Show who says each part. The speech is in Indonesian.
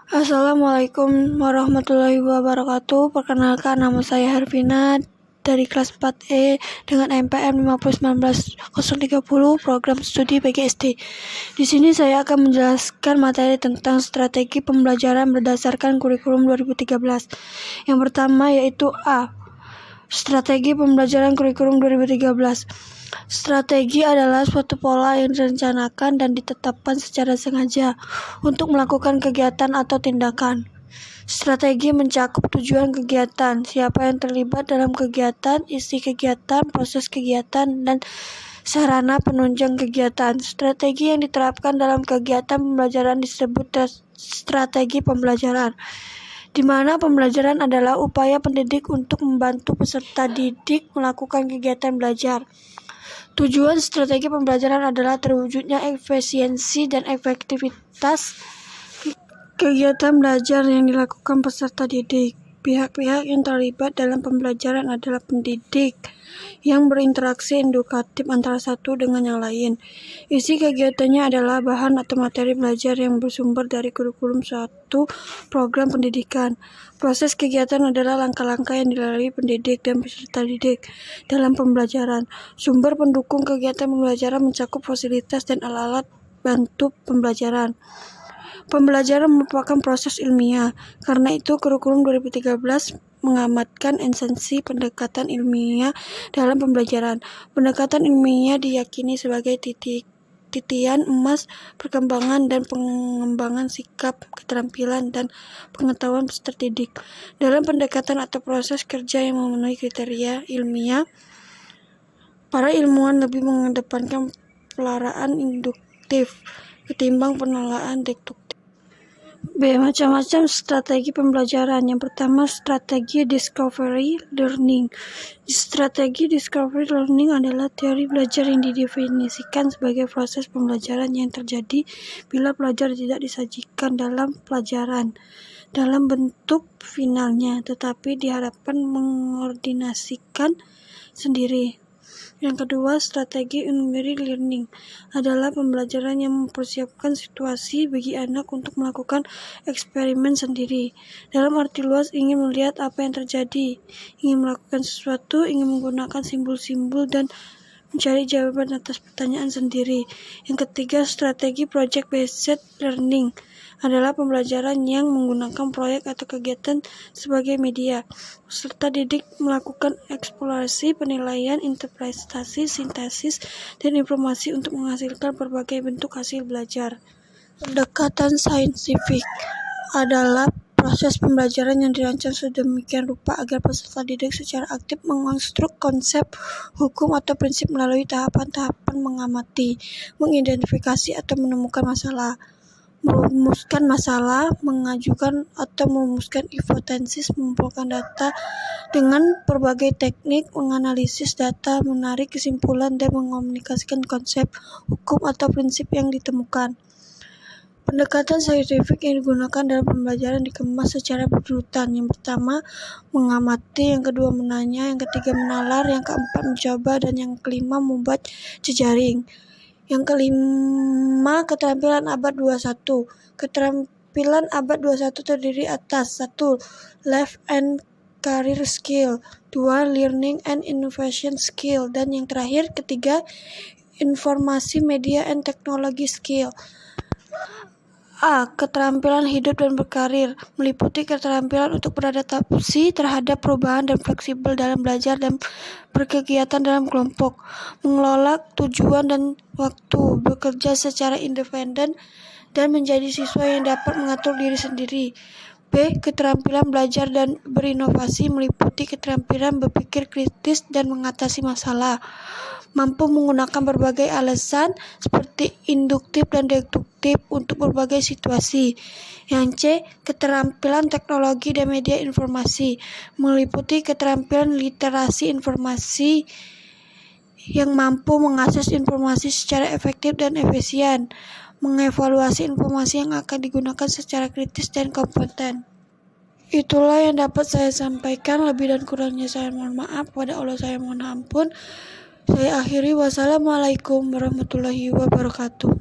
Speaker 1: Assalamualaikum warahmatullahi wabarakatuh. Perkenalkan, nama saya Hervina dari kelas 4E dengan NPM 5019030 program studi PGSD. Di sini saya akan menjelaskan materi tentang strategi pembelajaran berdasarkan kurikulum 2013. Yang pertama yaitu A. Strategi pembelajaran kurikulum 2013. Strategi adalah suatu pola yang direncanakan dan ditetapkan secara sengaja untuk melakukan kegiatan atau tindakan. Strategi mencakup tujuan kegiatan, siapa yang terlibat dalam kegiatan, isi kegiatan, proses kegiatan, dan sarana penunjang kegiatan. Strategi yang diterapkan dalam kegiatan pembelajaran disebut strategi pembelajaran, di mana pembelajaran adalah upaya pendidik untuk membantu peserta didik melakukan kegiatan belajar. Tujuan strategi pembelajaran adalah terwujudnya efisiensi dan efektivitas kegiatan belajar yang dilakukan peserta didik. Pihak-pihak yang terlibat dalam pembelajaran adalah pendidik yang berinteraksi edukatif antara satu dengan yang lain. Isi kegiatannya adalah bahan atau materi belajar yang bersumber dari kurikulum suatu program pendidikan. Proses kegiatan adalah langkah-langkah yang dilalui pendidik dan peserta didik dalam pembelajaran. Sumber pendukung kegiatan pembelajaran mencakup fasilitas dan alat-alat bantu pembelajaran. Pembelajaran merupakan proses ilmiah, karena itu kurikulum 2013 mengamatkan esensi pendekatan ilmiah dalam pembelajaran. Pendekatan ilmiah diyakini sebagai titian emas perkembangan dan pengembangan sikap, keterampilan, dan pengetahuan peserta didik. Dalam pendekatan atau proses kerja yang memenuhi kriteria ilmiah, para ilmuwan lebih mengedepankan pelaraan induktif ketimbang penelaah deduktif. B. Macam-macam strategi pembelajaran. Yang pertama, strategi discovery learning. Strategi discovery learning adalah teori belajar yang didefinisikan sebagai proses pembelajaran yang terjadi bila pelajar tidak disajikan dalam pelajaran dalam bentuk finalnya, tetapi diharapkan mengordinasikan sendiri. Yang kedua, strategi inquiry learning adalah pembelajaran yang mempersiapkan situasi bagi anak untuk melakukan eksperimen sendiri. Dalam arti luas, ingin melihat apa yang terjadi, ingin melakukan sesuatu, ingin menggunakan simbol-simbol dan mencari jawaban atas pertanyaan sendiri. Yang ketiga, strategi project-based learning adalah pembelajaran yang menggunakan proyek atau kegiatan sebagai media. Peserta didik melakukan eksplorasi, penilaian, interpretasi, sintesis, dan informasi untuk menghasilkan berbagai bentuk hasil belajar. Pendekatan saintifik adalah proses pembelajaran yang dirancang sedemikian rupa agar peserta didik secara aktif mengonstruk konsep, hukum, atau prinsip melalui tahapan-tahapan mengamati, mengidentifikasi atau menemukan masalah, merumuskan masalah, mengajukan atau merumuskan hipotesis, mengumpulkan data dengan berbagai teknik, menganalisis data, menarik kesimpulan, dan mengomunikasikan konsep, hukum, atau prinsip yang ditemukan. Pendekatan saintifik yang digunakan dalam pembelajaran dikemas secara berurutan. Yang pertama, mengamati, yang kedua menanya, yang ketiga menalar, yang keempat mencoba, dan yang kelima membuat jejaring. Yang kelima, keterampilan abad 21. Keterampilan abad 21 terdiri atas 1. Life and career skill, 2. Learning and innovation skill, dan yang terakhir, ketiga, informasi media and technology skill. A. Keterampilan hidup dan berkarir, meliputi keterampilan untuk beradaptasi terhadap perubahan dan fleksibel dalam belajar dan berkegiatan dalam kelompok, mengelola tujuan dan waktu, bekerja secara independen, dan menjadi siswa yang dapat mengatur diri sendiri. B. Keterampilan belajar dan berinovasi, meliputi keterampilan berpikir kritis dan mengatasi masalah, mampu menggunakan berbagai alasan seperti induktif dan deduktif untuk berbagai situasi. Yang C. Keterampilan teknologi dan media informasi, meliputi keterampilan literasi informasi yang mampu mengakses informasi secara efektif dan efisien, mengevaluasi informasi yang akan digunakan secara kritis dan kompeten. Itulah yang dapat saya sampaikan. Lebih dan kurangnya saya mohon maaf. Pada Allah saya mohon ampun. Saya akhiri. Wassalamualaikum warahmatullahi wabarakatuh.